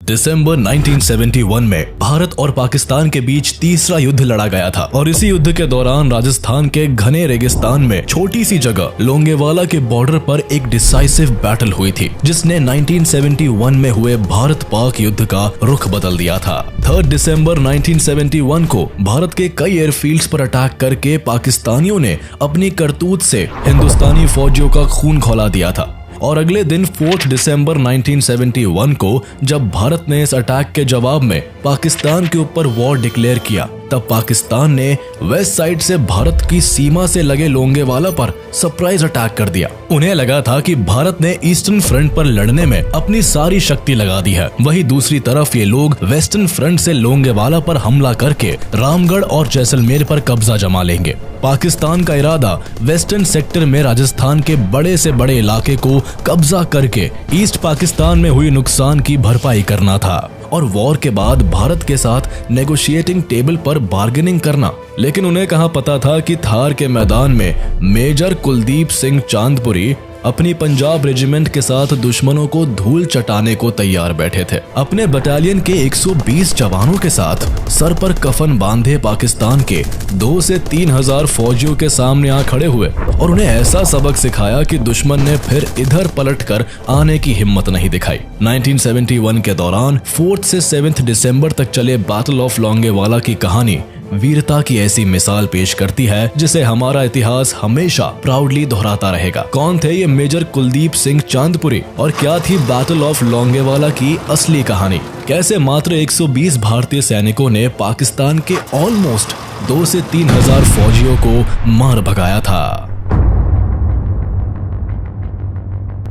दिसंबर 1971 में भारत और पाकिस्तान के बीच तीसरा युद्ध लड़ा गया था और इसी युद्ध के दौरान राजस्थान के घने रेगिस्तान में छोटी सी जगह लोंगेवाला के बॉर्डर पर एक डिसाइसिव बैटल हुई थी, जिसने 1971 में हुए भारत पाक युद्ध का रुख बदल दिया था। 3 दिसंबर 1971 को भारत के कई एयरफील्ड्स पर अटैक करके पाकिस्तानियों ने अपनी करतूत से हिंदुस्तानी फौजियों का खून खौला दिया था। और अगले दिन 4 दिसंबर 1971 को जब भारत ने इस अटैक के जवाब में पाकिस्तान के ऊपर वॉर डिक्लेयर किया, तब पाकिस्तान ने वेस्ट साइड से भारत की सीमा से लगे लोंगेवाला पर सरप्राइज अटैक कर दिया। उन्हें लगा था कि भारत ने ईस्टर्न फ्रंट पर लड़ने में अपनी सारी शक्ति लगा दी है, वहीं दूसरी तरफ ये लोग वेस्टर्न फ्रंट से लोंगेवाला पर हमला करके रामगढ़ और जैसलमेर पर कब्जा जमा लेंगे। पाकिस्तान का इरादा वेस्टर्न सेक्टर में राजस्थान के बड़े से बड़े इलाके को कब्जा करके ईस्ट पाकिस्तान में हुई नुकसान की भरपाई करना था और वॉर के बाद भारत के साथ नेगोशिएटिंग टेबल पर बार्गेनिंग करना। लेकिन उन्हें कहाँ पता था कि थार के मैदान में मेजर कुलदीप सिंह चांदपुरी अपनी पंजाब रेजिमेंट के साथ दुश्मनों को धूल चटाने को तैयार बैठे थे। अपने बटालियन के 120 जवानों के साथ सर पर कफन बांधे पाकिस्तान के 2 से 3 हजार फौजियों के सामने आ खड़े हुए और उन्हें ऐसा सबक सिखाया कि दुश्मन ने फिर इधर पलटकर आने की हिम्मत नहीं दिखाई। 1971 के दौरान 4 से 7 दिसंबर तक चले बैटल ऑफ लोंगेवाला की कहानी वीरता की ऐसी मिसाल पेश करती है जिसे हमारा इतिहास हमेशा प्राउडली दोहराता रहेगा। कौन थे ये मेजर कुलदीप सिंह चांदपुरी और क्या थी बैटल ऑफ लोंगेवाला की असली कहानी? कैसे मात्र 120 भारतीय सैनिकों ने पाकिस्तान के ऑलमोस्ट 2 से 3 हजार फौजियों को मार भगाया था?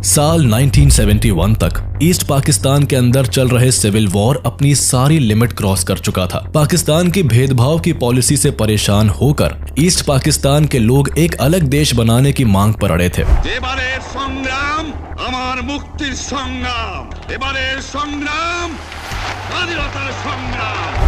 साल 1971 तक ईस्ट पाकिस्तान के अंदर चल रहे सिविल वॉर अपनी सारी लिमिट क्रॉस कर चुका था। पाकिस्तान की भेदभाव की पॉलिसी से परेशान होकर ईस्ट पाकिस्तान के लोग एक अलग देश बनाने की मांग पर अड़े थे।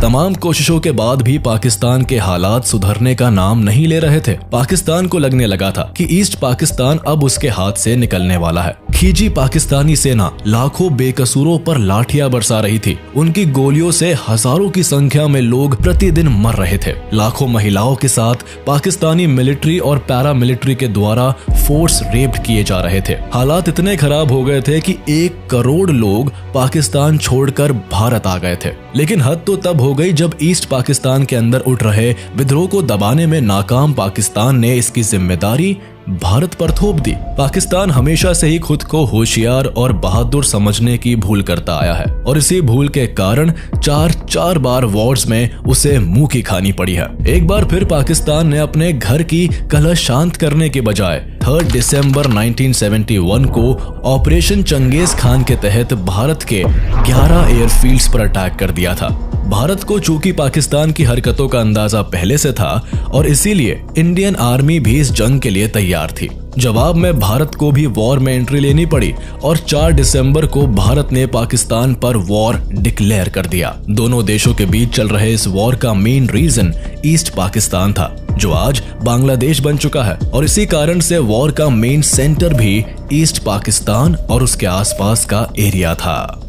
तमाम कोशिशों के बाद भी पाकिस्तान के हालात सुधरने का नाम नहीं ले रहे थे। पाकिस्तान को लगने लगा था कि ईस्ट पाकिस्तान अब उसके हाथ से निकलने वाला है। खींची पाकिस्तानी सेना लाखों बेकसूरों पर लाठियां बरसा रही थी। उनकी गोलियों से हजारों की संख्या में लोग प्रतिदिन मर रहे थे। लाखों महिलाओं के साथ पाकिस्तानी मिलिट्री और पैरा मिलिट्री के द्वारा फोर्स रेप्ड किए जा रहे थे। हालात इतने खराब हो गए थे कि 1 करोड़ लोग पाकिस्तान छोड़कर भारत आ गए थे। लेकिन हद तो तब हो गई जब ईस्ट पाकिस्तान के अंदर उठ रहे विद्रोह को दबाने में नाकाम पाकिस्तान ने इसकी जिम्मेदारी भारत पर थोप दी। पाकिस्तान हमेशा से ही खुद को होशियार और बहादुर समझने की भूल करता आया है और इसी भूल के कारण 4 बार वॉर्स में उसे मुंह की खानी पड़ी है। एक बार फिर पाकिस्तान ने अपने घर की कलह शांत करने के बजाय 3 दिसंबर 1971 को ऑपरेशन चंगेज खान के तहत भारत के 11 एयरफील्ड्स पर अटैक कर दिया था। भारत को चूंकि पाकिस्तान की हरकतों का अंदाजा पहले से था और इसीलिए इंडियन आर्मी भी इस जंग के लिए तैयार थी। जवाब में भारत को भी वॉर में एंट्री लेनी पड़ी और 4 दिसंबर को भारत ने पाकिस्तान पर वॉर डिक्लेयर कर दिया। दोनों देशों के बीच चल रहे इस वॉर का मेन रीजन ईस्ट पाकिस्तान था, जो आज बांग्लादेश बन चुका है और इसी कारण से वॉर का मेन सेंटर भी ईस्ट पाकिस्तान और उसके आसपास का एरिया था।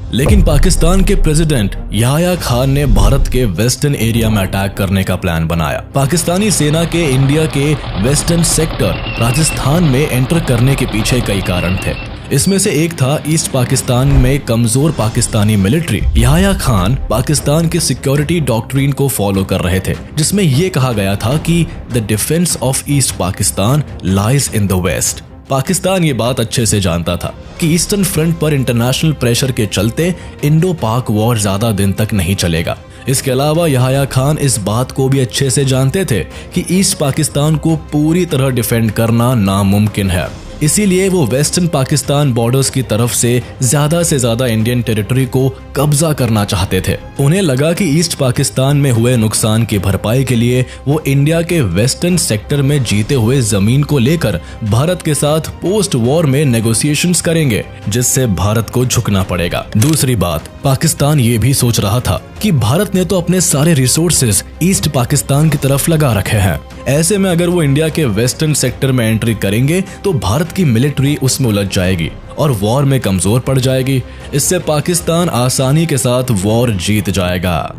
लेकिन पाकिस्तान के प्रेसिडेंट याह्या खान ने भारत के वेस्टर्न एरिया में अटैक करने का प्लान बनाया। पाकिस्तानी सेना के इंडिया के वेस्टर्न सेक्टर राजस्थान में एंटर करने के पीछे कई कारण थे। इसमें से एक था ईस्ट पाकिस्तान में कमजोर पाकिस्तानी मिलिट्री। याह्या खान पाकिस्तान के सिक्योरिटी डॉक्ट्रिन को फॉलो कर रहे थे, जिसमें यह कहा गया था कि the defence of East Pakistan lies in the west. Pakistan ये बात अच्छे से जानता था कि ईस्टर्न फ्रंट पर इंटरनेशनल प्रेशर के चलते इंडो पाक वॉर ज्यादा दिन तक नहीं चलेगा। इसके अलावा याह्या खान इस बात को भी अच्छे से जानते थे कि ईस्ट पाकिस्तान को पूरी तरह डिफेंड करना नामुमकिन है। इसीलिए वो वेस्टर्न पाकिस्तान बॉर्डर्स की तरफ से ज्यादा इंडियन टेरिटरी को कब्जा करना चाहते थे। उन्हें लगा कि ईस्ट पाकिस्तान में हुए नुकसान की भरपाई के लिए वो इंडिया के वेस्टर्न सेक्टर में जीते हुए जमीन को लेकर भारत के साथ पोस्ट वॉर में नेगोशिएशंस करेंगे, जिससे भारत को झुकना पड़ेगा। दूसरी बात, पाकिस्तान ये भी सोच रहा था कि भारत ने तो अपने सारे रिसोर्सेज ईस्ट पाकिस्तान की तरफ लगा रखे हैं। ऐसे में अगर वो इंडिया के वेस्टर्न सेक्टर में एंट्री करेंगे तो भारत की मिलिट्री उसमें उलझ जाएगी और वॉर में कमजोर पड़ जाएगी। इससे पाकिस्तान आसानी के साथ वॉर जीत जाएगा।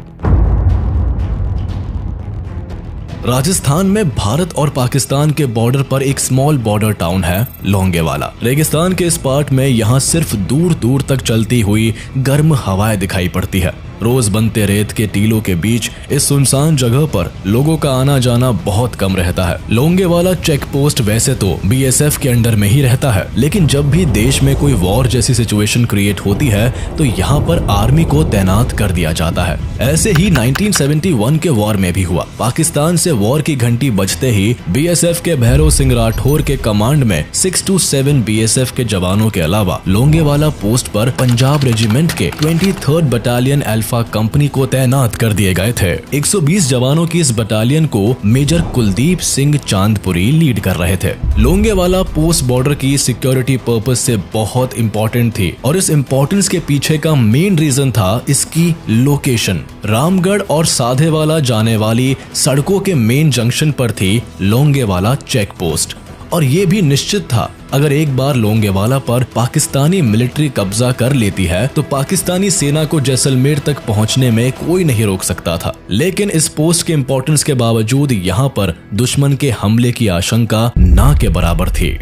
राजस्थान में भारत और पाकिस्तान के बॉर्डर पर एक स्मॉल बॉर्डर टाउन है लोंगेवाला। रेगिस्तान के इस पार्ट में यहाँ सिर्फ दूर दूर तक चलती हुई गर्म हवाएं दिखाई पड़ती है। रोज बनते रेत के टीलों के बीच इस सुनसान जगह पर लोगों का आना जाना बहुत कम रहता है। लोंगेवाला चेक पोस्ट वैसे तो बीएसएफ के अंडर में ही रहता है, लेकिन जब भी देश में कोई वॉर जैसी सिचुएशन क्रिएट होती है तो यहाँ पर आर्मी को तैनात कर दिया जाता है। ऐसे ही 1971 के वॉर में भी हुआ। पाकिस्तान से वॉर की घंटी बजते ही बीएसएफ के भैरव सिंह राठौर के कमांड में 6 to 7 बीएसएफ के जवानों के अलावा लोंगेवाला पोस्ट पर पंजाब रेजिमेंट के 23rd बटालियन अल्फा कंपनी को तैनात कर दिए गए थे। 120 जवानों की इस बटालियन को मेजर कुलदीप सिंह चांदपुरी लीड कर रहे थे। लोंगेवाला पोस्ट बॉर्डर की सिक्योरिटी पर्पस से बहुत इंपॉर्टेंट थी और इस इंपॉर्टेंस के पीछे का मेन रीजन था इसकी लोकेशन। रामगढ़ और साधेवाला जाने वाली सड़कों के मेन जंक्शन पर थी लोंगेवाला चेक पोस्ट और ये भी निश्चित था अगर एक बार लोंगेवाला पर पाकिस्तानी मिलिट्री कब्जा कर लेती है तो पाकिस्तानी सेना को जैसलमेर तक पहुंचने में कोई नहीं रोक सकता था। लेकिन इस पोस्ट के इंपॉर्टेंस के बावजूद यहाँ पर दुश्मन के हमले की आशंका ना के बराबर थी।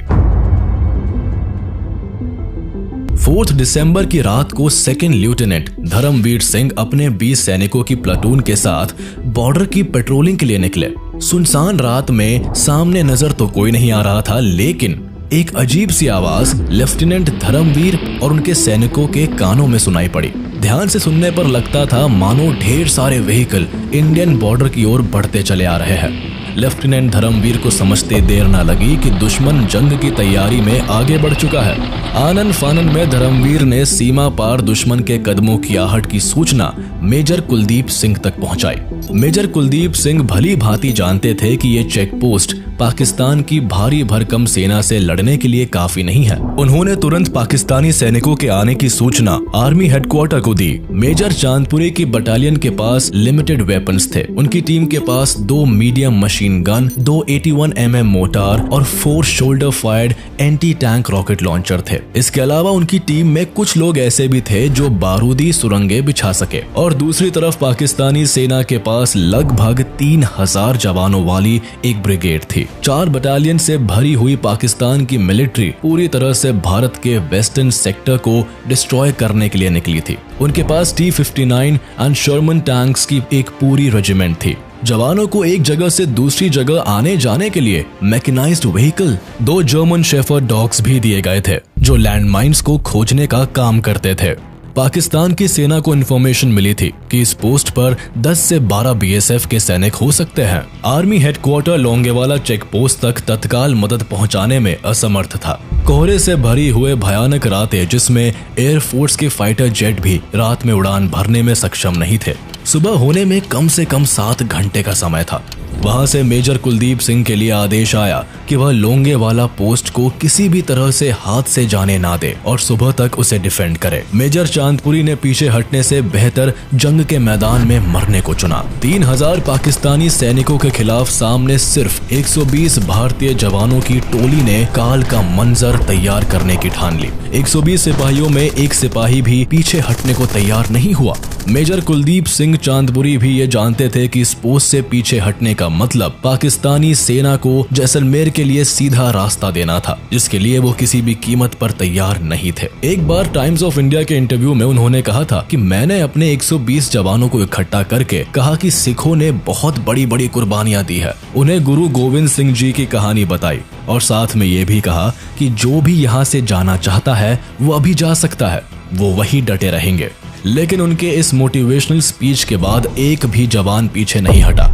4 दिसंबर की रात को 2nd लेफ्टिनेंट धर्मवीर सिंह अपने 20 सैनिकों की प्लाटून के साथ बॉर्डर की पेट्रोलिंग के लिए निकले। सुनसान रात में सामने नजर तो कोई नहीं आ रहा था, लेकिन एक अजीब सी आवाज लेफ्टिनेंट धर्मवीर और उनके सैनिकों के कानों में सुनाई पड़ी। ध्यान से सुनने पर लगता था मानो ढेर सारे व्हीकल इंडियन बॉर्डर की ओर बढ़ते चले आ रहे हैं। लेफ्टिनेंट धर्मवीर को समझते देर न लगी कि दुश्मन जंग की तैयारी में आगे बढ़ चुका है। आनन फानन में धर्मवीर ने सीमा पार दुश्मन के कदमों की आहट की सूचना मेजर कुलदीप सिंह तक पहुंचाई। मेजर कुलदीप सिंह भली भांति जानते थे कि ये चेक पोस्ट पाकिस्तान की भारी भरकम सेना से लड़ने के लिए काफी नहीं है। उन्होंने तुरंत पाकिस्तानी सैनिकों के आने की सूचना आर्मी हेडक्वार्टर को दी। मेजर चांदपुरी की बटालियन के पास लिमिटेड वेपन्स थे। उनकी टीम के पास 2 medium machine gun, 2 81 mm motor और 4 shoulder fired anti tank rocket launcher थे। इसके अलावा उनकी टीम में कुछ लोग ऐसे भी थे जो बारूदी सुरंगें बिछा सके और दूसरी तरफ पाकिस्तानी सेना के पास लगभग 3000 जवानों वाली एक ब्रिगेड थी। 4 बटालियन से भरी हुई पाकिस्तान की मिलिट्री पूरी तरह से भारत के वेस्टर्न सेक्टर को डिस्ट्रॉय करने के लिए निकली थी। उनके पास T-59 एंड शर्मन टैंक्स की एक पूरी रेजिमेंट थी। जवानों को एक जगह से दूसरी जगह आने जाने के लिए mechanised vehicle, 2 German shepherd dogs भी दिए गए थे जो लैंडमाइंस को खोजने का काम करते थे। पाकिस्तान की सेना को इन्फॉर्मेशन मिली थी कि इस पोस्ट पर 10 से 12 बीएसएफ के सैनिक हो सकते हैं। Army headquarter Longewala check post तक तत्काल मदद पहुंचाने में असमर्थ था। कोहरे से भरी हुए भयानक रातें जिसमें एयरफोर्स के फाइटर जेट भी रात में उड़ान भरने में सक्षम नहीं थे। सुबह होने में कम से कम 7 घंटे का समय था। वहां से मेजर कुलदीप सिंह के लिए आदेश आया कि वह लोंगेवाला पोस्ट को किसी भी तरह से हाथ से जाने ना दे और सुबह तक उसे डिफेंड करे। मेजर चांदपुरी ने पीछे हटने से बेहतर जंग के मैदान में मरने को चुना। 3000 पाकिस्तानी सैनिकों के खिलाफ सामने सिर्फ 120 भारतीय जवानों की टोली ने काल का मंजर तैयार करने की ठान ली। 120 सिपाहियों में एक सिपाही भी पीछे हटने को तैयार नहीं हुआ। मेजर कुलदीप सिंह चांदपुरी भी ये जानते थे कि इस पोस्ट से पीछे हटने का मतलब पाकिस्तानी सेना को जैसलमेर के लिए सीधा रास्ता देना था, जिसके लिए वो किसी भी कीमत पर तैयार नहीं थे। एक बार टाइम्स ऑफ इंडिया के इंटरव्यू में उन्होंने कहा था कि मैंने अपने 120 जवानों को इकट्ठा करके कहा कि सिखों ने बहुत बड़ी बड़ी कुर्बानियां दी है। उन्हें गुरु गोविंद सिंह जी की कहानी बताई और साथ में ये भी कहा कि जो भी यहाँ से जाना चाहता है वो अभी जा सकता है, वो वही डटे रहेंगे। लेकिन उनके इस मोटिवेशनल स्पीच के बाद एक भी जवान पीछे नहीं हटा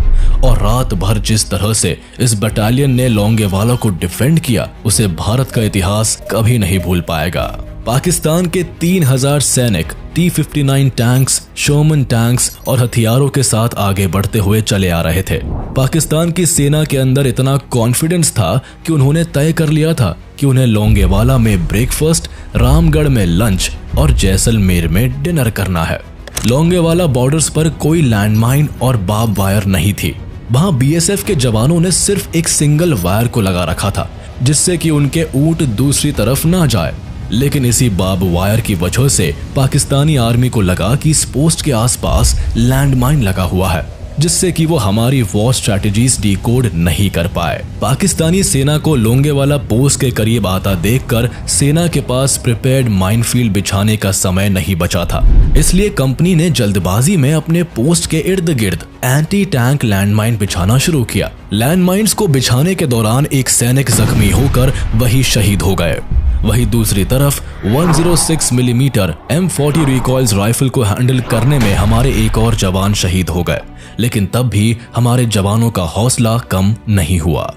और रात भर जिस तरह से इस बटालियन ने लोंगेवाला को डिफेंड किया उसे भारत का इतिहास कभी नहीं भूल पाएगा। पाकिस्तान के 3000 सैनिक T-59 टैंक्स, शर्मन टैंक्स और हथियारों के साथ आगे बढ़ते हुए चले आ रहे थे। पाकिस्तान की सेना के अंदर इतना कॉन्फिडेंस था कि उन्होंने तय कर लिया था कि उन्हें लोंगेवाला में ब्रेकफास्ट, रामगढ़ में लंच और जैसलमेर में डिनर करना है। लोंगेवाला बॉर्डर्स पर कोई लैंडमाइन और बार्ब वायर नहीं थी। वहां बीएसएफ के जवानों ने सिर्फ एक सिंगल वायर को लगा रखा था जिससे कि उनके ऊंट दूसरी तरफ ना जाए। लेकिन इसी बार्ब वायर की वजह से पाकिस्तानी आर्मी को लगा कि इस पोस्ट के आसपास लैंडमाइन लगा हुआ है, जिससे कि वो हमारी वॉर स्ट्रैटेजीज डिकोड नहीं कर पाए। पाकिस्तानी सेना को लोंगेवाला पोस्ट के करीब आता देखकर सेना के पास प्रिपेयर्ड माइनफील्ड बिछाने का समय नहीं बचा था, इसलिए कंपनी ने जल्दबाजी में अपने पोस्ट के इर्द गिर्द एंटी टैंक लैंडमाइन बिछाना शुरू किया। लैंडमाइंस को बिछाने के दौरान एक सैनिक जख्मी होकर वही शहीद हो गए। वहीं दूसरी तरफ 106 मिलीमीटर M40 रिकॉइल्स राइफल को हैंडल करने में हमारे एक और जवान शहीद हो गए, लेकिन तब भी हमारे जवानों का हौसला कम नहीं हुआ।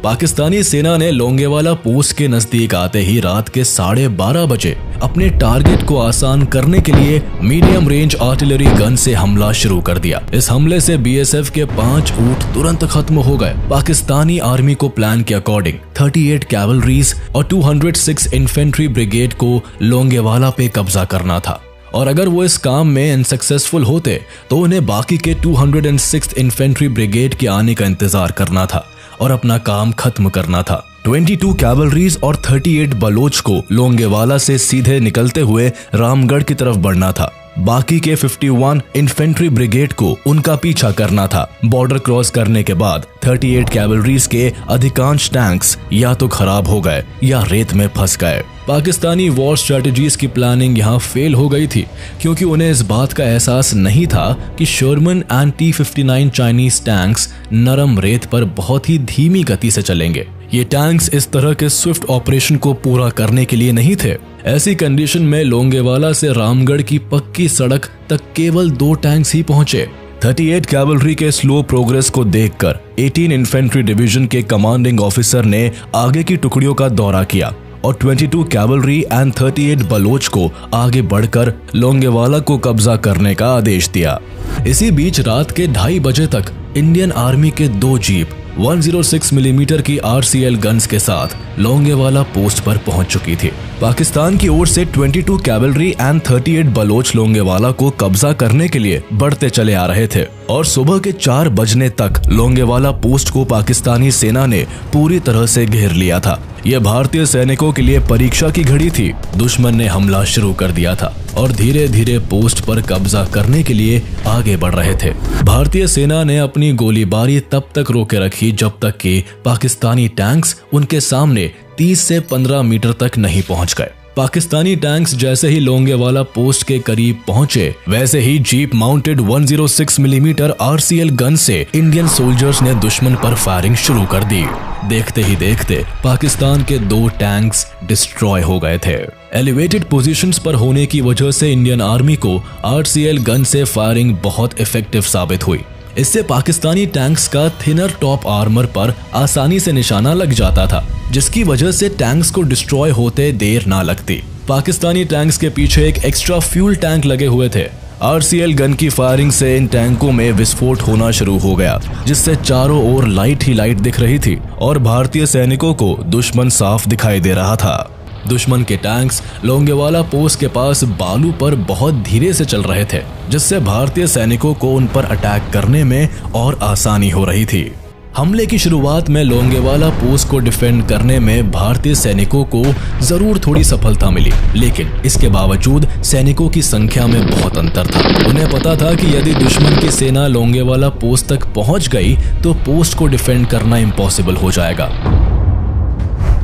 पाकिस्तानी सेना ने लोंगेवाला पोस्ट के नजदीक आते ही रात के 12:30 बजे अपने टारगेट को आसान करने के लिए मीडियम रेंज आर्टिलरी गन से हमला शुरू कर दिया। इस हमले से BSF के 5 ऊंट तुरंत खत्म हो गए। पाकिस्तानी आर्मी को प्लान के अकॉर्डिंग 38 कैवलरीज और 206 इन्फेंट्री ब्रिगेड को लोंगेवाला पे कब्जा करना था, और अगर वो इस काम में अनसक्सेसफुल होते तो उन्हें बाकी के 206 इन्फेंट्री ब्रिगेड के आने का इंतजार करना था और अपना काम खत्म करना था। 22 कैवलरीज और 38 बलोच को लोंगेवाला से सीधे निकलते हुए रामगढ़ की तरफ बढ़ना था। बाकी के 51 इन्फेंट्री ब्रिगेड को उनका पीछा करना था। बॉर्डर क्रॉस करने के बाद 38 कैवलरीज के अधिकांश टैंक्स या तो खराब हो गए या रेत में फंस गए। पाकिस्तानी वॉर स्ट्रेटजीज की प्लानिंग यहाँ फेल हो गई थी, क्योंकि उन्हें इस बात का एहसास नहीं था कि Sharman and T-59 Chinese tanks नरम रेत पर बहुत ही धीमी गति से चलेंगे। ये टैंक्स इस तरह के स्विफ्ट ऑपरेशन को पूरा करने के लिए नहीं थे। ऐसी कंडीशन में लोंगेवाला से रामगढ़ की पक्की सड़क तक केवल 2 टैंक्स ही पहुंचे। 38 कैवलरी के स्लो प्रोग्रेस को देखकर 18 इन्फेंट्री डिवीजन के कमांडिंग ऑफिसर ने आगे की टुकड़ियों का दौरा किया और 22 कैवलरी एंड 38 बलोच को आगे बढ़कर लोंगेवाला को कब्जा करने का आदेश दिया। इसी बीच रात के 2:30 बजे तक इंडियन आर्मी के 2 जीप 106 मिलीमीटर की RCL गन्स के साथ लोंगेवाला पोस्ट पर पहुंच चुकी थी। पाकिस्तान की ओर से 22 कैवलरी एंड 38 बलोच लोंगेवाला को कब्जा करने के लिए बढ़ते चले आ रहे थे और सुबह के 4 बजने तक लोंगेवाला पोस्ट को पाकिस्तानी सेना ने पूरी तरह से घेर लिया था। यह भारतीय सैनिकों के लिए परीक्षा की घड़ी थी। दुश्मन ने हमला शुरू कर दिया था और धीरे धीरे पोस्ट पर कब्जा करने के लिए आगे बढ़ रहे थे। भारतीय सेना ने अपनी गोलीबारी तब तक रोके रखी जब तक कि पाकिस्तानी टैंक्स उनके सामने 30 से 15 मीटर तक नहीं पहुंच गए। पाकिस्तानी टैंक्स जैसे ही लोंगेवाला पोस्ट के करीब पहुंचे, वैसे ही जीप माउंटेड 106 मिलीमीटर RCL गन से इंडियन सोल्जर्स ने दुश्मन पर फायरिंग शुरू कर दी। देखते ही देखते पाकिस्तान के 2 टैंक्स डिस्ट्रॉय हो गए थे। एलिवेटेड पोजीशंस पर होने की वजह से इंडियन आर्मी को RCL गन से फायरिंग बहुत इफेक्टिव साबित हुई। इससे पाकिस्तानी टैंक्स का थिनर टॉप आर्मर पर आसानी से निशाना लग जाता था, जिसकी वजह से टैंक्स को डिस्ट्रॉय होते देर ना लगती। पाकिस्तानी टैंक्स के पीछे एक एक्स्ट्रा फ्यूल टैंक लगे हुए थे। RCL गन की फायरिंग से इन टैंकों में विस्फोट होना शुरू हो गया, जिससे चारों ओर लाइट ही लाइट दिख रही थी और भारतीय सैनिकों को दुश्मन साफ दिखाई दे रहा था। दुश्मन के टैंक्स लोंगेवाला पोस्ट के पास बालू पर बहुत धीरे से चल रहे थे, जिससे भारतीय सैनिकों को उन पर अटैक करने में और आसानी हो रही थी। हमले की शुरुआत में लोंगेवाला पोस्ट को डिफेंड करने में भारतीय सैनिकों को जरूर थोड़ी सफलता मिली, लेकिन इसके बावजूद सैनिकों की संख्या में बहुत अंतर था। उन्हें पता था कि यदि दुश्मन की सेना लोंगेवाला पोस्ट तक पहुंच गई तो पोस्ट को डिफेंड करना इम्पॉसिबल हो जाएगा।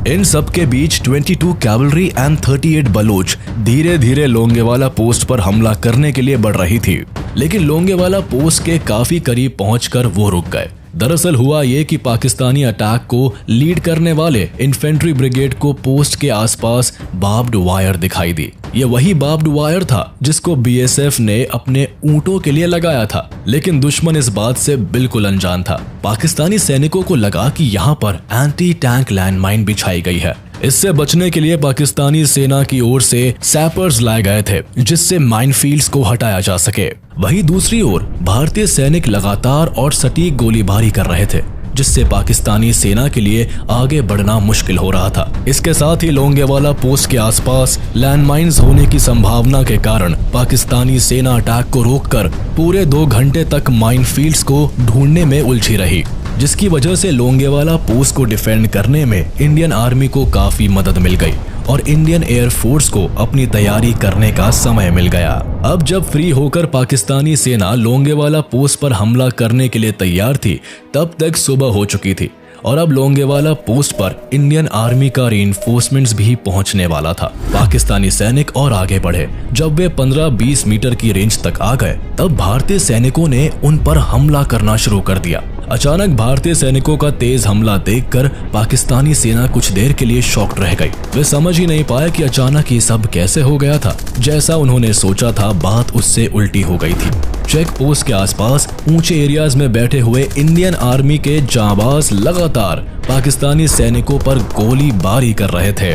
इन सब के बीच 22 कैवलरी एंड 38 बलोच धीरे धीरे लोंगेवाला पोस्ट पर हमला करने के लिए बढ़ रही थी, लेकिन लोंगेवाला पोस्ट के काफी करीब पहुंचकर वो रुक गए। दरअसल हुआ ये कि पाकिस्तानी अटैक को लीड करने वाले इन्फेंट्री ब्रिगेड को पोस्ट के आसपास बार्ब्ड वायर दिखाई दी। ये वही बार्ब्ड वायर था जिसको BSF ने अपने ऊंटों के लिए लगाया था, लेकिन दुश्मन इस बात से बिल्कुल अनजान था। पाकिस्तानी सैनिकों को लगा कि यहाँ पर एंटी टैंक लैंडमाइन बिछाई गई है। इससे बचने के लिए पाकिस्तानी सेना की ओर से सैपर्स लाए गए थे, जिससे माइनफील्ड्स को हटाया जा सके। वहीं दूसरी ओर भारतीय सैनिक लगातार और सटीक गोलीबारी कर रहे थे, जिससे पाकिस्तानी सेना के लिए आगे बढ़ना मुश्किल हो रहा था। इसके साथ ही लोंगेवाला पोस्ट के आसपास लैंडमाइंस होने की संभावना के कारण पाकिस्तानी सेना अटैक को रोककर पूरे 2 घंटे तक माइनफील्ड्स को ढूंढने में उलझी रही। जिसकी वजह से लोंगेवाला पोस्ट को डिफेंड करने में इंडियन आर्मी को काफी मदद मिल गई और इंडियन एयरफोर्स को अपनी तैयारी करने का समय मिल गया। अब जब फ्री होकर पाकिस्तानी सेना लोंगेवाला पोस्ट पर हमला करने के लिए तैयार थी, तब तक सुबह हो चुकी थी और अब लोंगेवाला पोस्ट पर इंडियन आर्मी का रीइंफोर्समेंट्स भी पहुंचने वाला था। पाकिस्तानी सैनिक और आगे बढ़े। जब वे 15-20 मीटर की रेंज तक आ गए, तब भारतीय सैनिकों ने उन पर हमला करना शुरू कर दिया। अचानक भारतीय सैनिकों का तेज हमला देखकर पाकिस्तानी सेना कुछ देर के लिए शॉक्ड रह गई। वे समझ ही नहीं पाए कि अचानक ये सब कैसे हो गया था। जैसा उन्होंने सोचा था, बात उससे उल्टी हो गई थी। चेक पोस्ट के आसपास ऊंचे एरियाज में बैठे हुए इंडियन आर्मी के जांबाज लगातार पाकिस्तानी सैनिकों पर गोलीबारी कर रहे थे।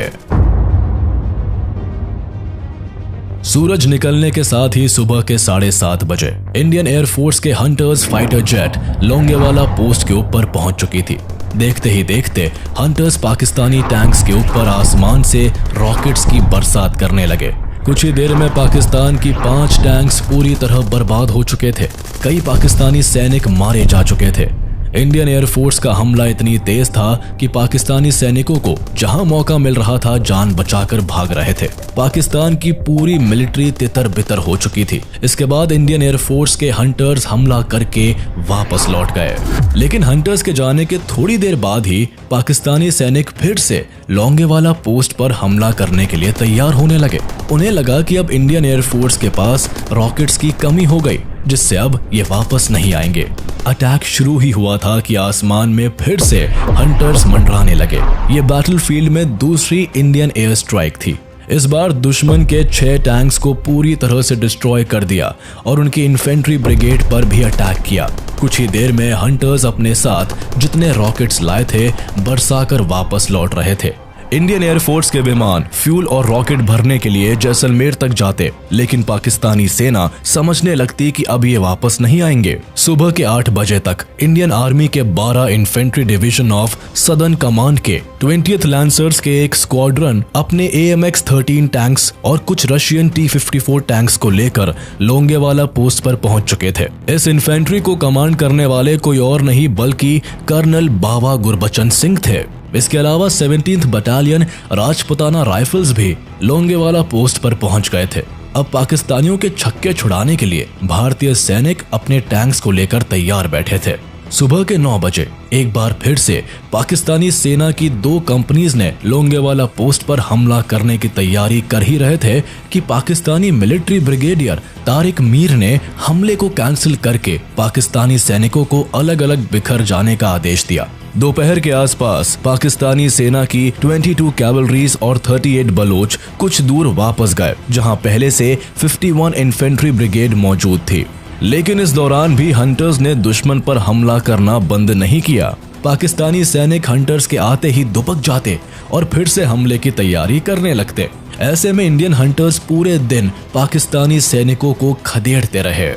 सूरज निकलने के साथ ही सुबह के 7:30 बजे इंडियन एयरफोर्स के hunters fighter jet Longewala post के ऊपर पहुंच चुकी थी। देखते ही देखते हंटर्स पाकिस्तानी टैंक्स के ऊपर आसमान से रॉकेट्स की बरसात करने लगे। कुछ ही देर में पाकिस्तान की 5 टैंक्स पूरी तरह बर्बाद हो चुके थे। कई पाकिस्तानी सैनिक मारे जा चुके थे। इंडियन एयरफोर्स का हमला इतनी तेज था कि पाकिस्तानी सैनिकों को जहां मौका मिल रहा था जान बचाकर भाग रहे थे। पाकिस्तान की पूरी मिलिट्री तितर बितर हो चुकी थी। इसके बाद इंडियन एयरफोर्स के हंटर्स हमला करके वापस लौट गए, लेकिन हंटर्स के जाने के थोड़ी देर बाद ही पाकिस्तानी सैनिक फिर से लोंगेवाला पोस्ट पर हमला करने के लिए तैयार होने लगे। उन्हें लगा कि अब इंडियन एयरफोर्स के पास रॉकेट्स की कमी हो गई, जिससे अब ये वापस नहीं आएंगे। अटैक शुरू ही हुआ था कि आसमान में फिर से हंटर्स मंडराने लगे। ये बैटलफील्ड में दूसरी इंडियन एयर स्ट्राइक थी। इस बार दुश्मन के 6 टैंक्स को पूरी तरह से डिस्ट्रॉय कर दिया और उनकी इन्फेंट्री ब्रिगेड पर भी अटैक किया। कुछ ही देर में हंटर्स अपने साथ जितने रॉकेट्स लाए थे बरसाकर वापस लौट रहे थे। इंडियन एयरफोर्स के विमान फ्यूल और रॉकेट भरने के लिए जैसलमेर तक जाते, लेकिन पाकिस्तानी सेना समझने लगती कि अब ये वापस नहीं आएंगे। सुबह के 8 बजे तक इंडियन आर्मी के 12 infantry division of southern command के 20th लांसर्स के एक स्क्वाड्रन अपने AMX-13 टैंक्स और कुछ रशियन T-54 टैंक्स को लेकर लोंगेवाला पोस्ट पर पहुंच चुके थे। इस इन्फेंट्री को कमांड करने वाले कोई और नहीं बल्कि कर्नल बाबा गुरबचन सिंह थे। इसके अलावा 17th बटालियन राजपुताना राइफल्स भी लोंगेवाला पोस्ट पर पहुंच गए थे। अब पाकिस्तानियों के छक्के छुड़ाने के लिए भारतीय सैनिक अपने टैंक्स को लेकर तैयार बैठे थे। सुबह के 9 बजे एक बार फिर से पाकिस्तानी सेना की 2 कंपनीज ने लोंगेवाला पोस्ट पर हमला करने की तैयारी कर ही रहे थे कि पाकिस्तानी मिलिट्री ब्रिगेडियर तारिक मीर ने हमले को कैंसिल करके पाकिस्तानी सैनिकों को अलग अलग बिखर जाने का आदेश दिया। दोपहर के आसपास पाकिस्तानी सेना की 22 कैवलरीज और 38 बलोच कुछ दूर वापस गए, जहां पहले से 51 इन्फेंट्री ब्रिगेड मौजूद थी। लेकिन इस दौरान भी हंटर्स ने दुश्मन पर हमला करना बंद नहीं किया। पाकिस्तानी सैनिक हंटर्स के आते ही दुबक जाते और फिर से हमले की तैयारी करने लगते। ऐसे में इंडियन हंटर्स पूरे दिन पाकिस्तानी सैनिकों को खदेड़ते रहे।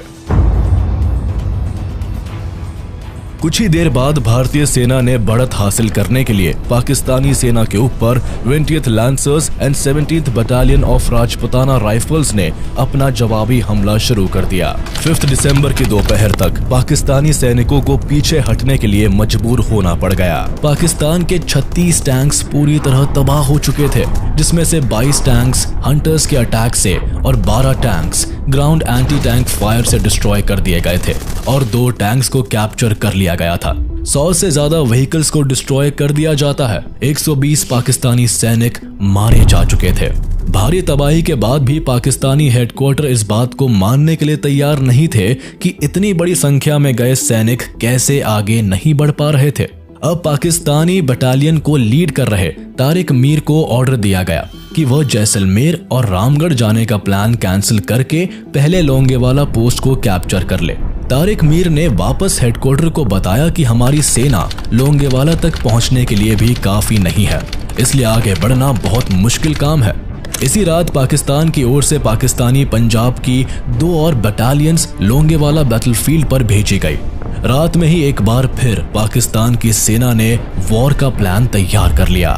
कुछ ही देर बाद भारतीय सेना ने बढ़त हासिल करने के लिए पाकिस्तानी सेना के ऊपर 20th lancers and 17th battalion of Rajputana rifles ने अपना जवाबी हमला शुरू कर दिया। 5 दिसंबर की दोपहर तक पाकिस्तानी सैनिकों को पीछे हटने के लिए मजबूर होना पड़ गया। पाकिस्तान के 36 टैंक्स पूरी तरह तबाह हो चुके थे, जिसमें से 22 टैंक्स हंटर्स के अटैक से और 12 tanks ground anti tank fire से डिस्ट्रॉय कर दिए गए थे और 2 टैंक्स को कैप्चर कर लिया गया था। 100 से ज्यादा व्हीकल्स को डिस्ट्रॉय कर दिया जाता है। 120 पाकिस्तानी सैनिक मारे जा चुके थे। भारी तबाही के बाद भी पाकिस्तानी हेडक्वार्टर इस बात को मानने के लिए तैयार नहीं थे कि इतनी बड़ी संख्या में गए सैनिक कैसे आगे नहीं बढ़ पा रहे थे। अब पाकिस्तानी बटालियन को लीड कर रहे तारिक मीर को ऑर्डर दिया गया कि वह जैसलमेर और रामगढ़ जाने का प्लान कैंसिल करके पहले लोंगेवाला पोस्ट को कैप्चर कर ले। तारिक मीर ने वापस हेडक्वार्टर को बताया कि हमारी सेना लोंगेवाला तक पहुंचने के लिए भी काफी नहीं है, इसलिए आगे बढ़ना बहुत मुश्किल काम है। इसी रात पाकिस्तान की ओर से पाकिस्तानी पंजाब की 2 और बटालियंस लोंगेवाला बैटलफील्ड पर भेजी गई। रात में ही एक बार फिर पाकिस्तान की सेना ने वॉर का प्लान तैयार कर लिया।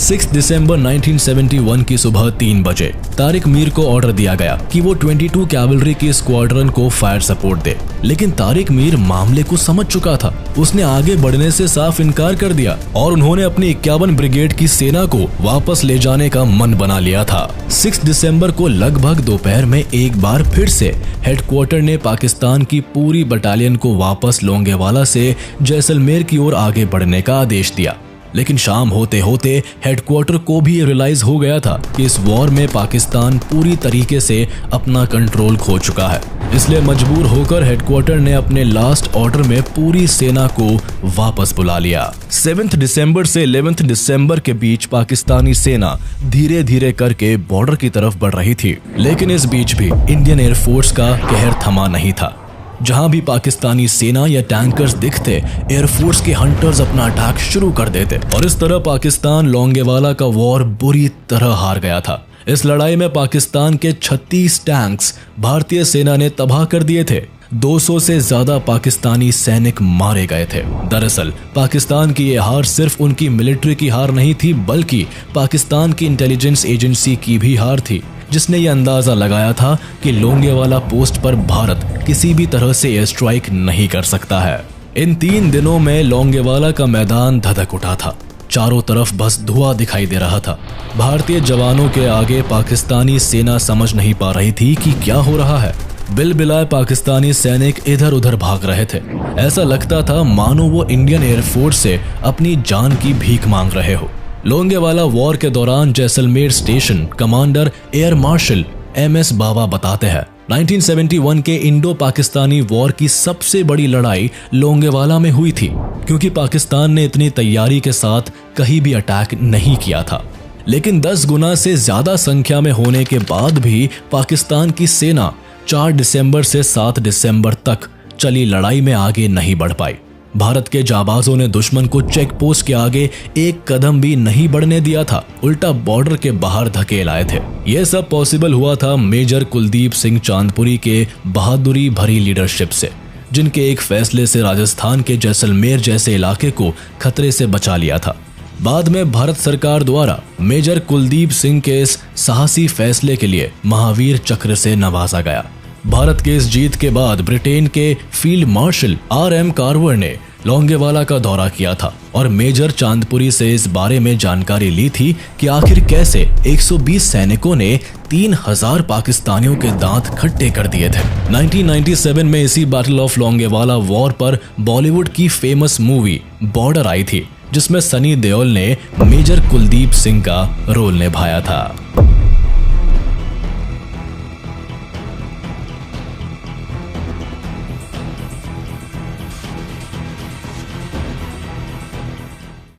6 दिसंबर 1971 की सुबह 3 बजे तारिक मीर को ऑर्डर दिया गया कि वो 22 कैवलरी की स्क्वाड्रन को फायर सपोर्ट दे, लेकिन तारिक मीर मामले को समझ चुका था। उसने आगे बढ़ने से साफ इनकार कर दिया और उन्होंने अपनी 51 ब्रिगेड की सेना को वापस ले जाने का मन बना लिया था। 6 दिसंबर को लगभग दोपहर में एक बार फिर से हेडक्वार्टर ने पाकिस्तान की पूरी बटालियन को वापस लोंगेवाला से जैसलमेर की ओर आगे बढ़ने का आदेश दिया, लेकिन शाम होते होते हेडक्वार्टर को भी रियलाइज हो गया था कि इस वॉर में पाकिस्तान पूरी तरीके से अपना कंट्रोल खो चुका है। इसलिए मजबूर होकर हेडक्वार्टर ने अपने लास्ट ऑर्डर में पूरी सेना को वापस बुला लिया। 7 दिसंबर से 11 दिसंबर के बीच पाकिस्तानी सेना धीरे धीरे करके बॉर्डर की तरफ बढ़ रही थी, लेकिन इस बीच भी इंडियन एयरफोर्स का कहर थमा नहीं था। जहां भी पाकिस्तानी सेना या टैंकर्स दिखते, एयरफोर्स के हंटर्स अपना अटैक शुरू कर देते और इस तरह पाकिस्तान लोंगेवाला का वॉर बुरी तरह हार गया था। इस लड़ाई में पाकिस्तान के 36 टैंक्स भारतीय सेना ने तबाह कर दिए थे। 200 से ज्यादा पाकिस्तानी सैनिक मारे गए थे। दरअसल पाकिस्तान की यह हार सिर्फ उनकी मिलिट्री की हार नहीं थी, बल्कि पाकिस्तान की इंटेलिजेंस एजेंसी की भी हार थी, जिसने ये अंदाजा लगाया था कि लोंगेवाला पोस्ट पर भारत किसी भी तरह से एयर स्ट्राइक नहीं कर सकता है। इन 3 दिनों में लोंगेवाला का मैदान धधक उठा था। चारों तरफ बस धुआं दिखाई दे रहा था। भारतीय जवानों के आगे पाकिस्तानी सेना समझ नहीं पा रही थी कि क्या हो रहा है। बिलबिलाए पाकिस्तानी सैनिक इधर उधर भाग रहे थे। ऐसा लगता था मानो वो इंडियन एयरफोर्स से अपनी जान की भीख मांग रहे हो। लोंगेवाला वॉर के दौरान Jaisalmer station commander air marshal MS बावा बताते हैं, 1971 के इंडो पाकिस्तानी वॉर की सबसे बड़ी लड़ाई लोंगेवाला में हुई थी, क्योंकि पाकिस्तान ने इतनी तैयारी के साथ कहीं भी अटैक नहीं किया था। लेकिन 10 गुना से ज्यादा संख्या में होने के बाद भी पाकिस्तान की सेना 4 दिसंबर से 7 दिसंबर तक चली लड़ाई में आगे नहीं बढ़ पाई। भारत के जाबाजों ने दुश्मन को चेक पोस्ट के आगे एक कदम भी नहीं बढ़ने दिया था, उल्टा बॉर्डर के बाहर धकेल आए थे। यह सब पॉसिबल हुआ था मेजर कुलदीप सिंह चांदपुरी के बहादुरी भरी लीडरशिप से, जिनके एक फैसले से राजस्थान के जैसलमेर जैसे इलाके को खतरे से बचा लिया था। बाद में भारत सरकार द्वारा मेजर कुलदीप सिंह के इस साहसी फैसले के लिए महावीर चक्र से नवाजा गया। भारत के इस जीत के बाद ब्रिटेन के फील्ड मार्शल RM कार्वर ने लोंगेवाला का दौरा किया था और मेजर चांदपुरी से इस बारे में जानकारी ली थी कि आखिर कैसे 120 सैनिकों ने 3000 पाकिस्तानियों के दांत खट्टे कर दिए थे। 1997 में इसी बैटल ऑफ लोंगेवाला वॉर पर बॉलीवुड की फेमस मूवी बॉर्डर आई थी, जिसमें सनी देओल ने मेजर कुलदीप सिंह का रोल निभाया था।